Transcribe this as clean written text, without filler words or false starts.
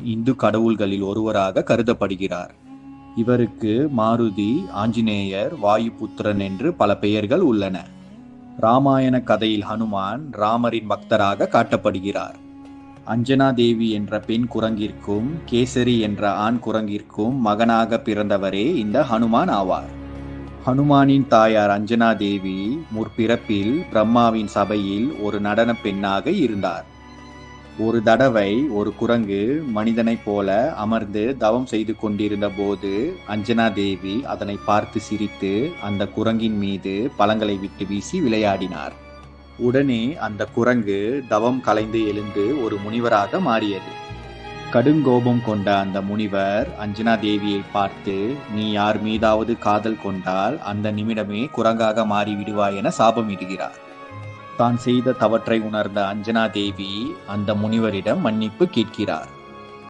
இந்து கடவுள்களில் ஒருவராக கருதப்படுகிறார். இவருக்கு மாருதி, ஆஞ்சநேயர், வாயுபுத்திரன் என்று பல பெயர்கள் உள்ளன. ராமாயண கதையில் ஹனுமான் ராமரின் பக்தராக காட்டப்படுகிறார். அஞ்சனா தேவி என்ற பெண் குரங்கிற்கும் கேசரி என்ற ஆண் குரங்கிற்கும் மகனாக பிறந்தவரே இந்த ஹனுமான் ஆவார். ஹனுமானின் தாயார் அஞ்சனா தேவி முற்பிறப்பில் பிரம்மாவின் சபையில் ஒரு நடன பெண்ணாக இருந்தார். ஒரு தடவை ஒரு குரங்கு மனிதனைப் போல அமர்ந்து தவம் செய்து கொண்டிருந்த போது அஞ்சனா தேவி அதனை பார்த்து சிரித்து அந்த குரங்கின் மீது பழங்களை விட்டு வீசி விளையாடினார். உடனே அந்த குரங்கு தவம் கலைந்து எழுந்து ஒரு முனிவராக மாறியது. கடுங்கோபம் கொண்ட அந்த முனிவர் அஞ்சனா தேவியை பார்த்து, நீ யார் மீதாவது காதல் கொண்டால் அந்த நிமிடமே குரங்காக மாறிவிடுவாய் என சாபமிடுகிறார். தான் செய்த தவற்றை உணர்ந்த அஞ்சனா தேவி அந்த முனிவரிடம் மன்னிப்பு கேட்கிறார்.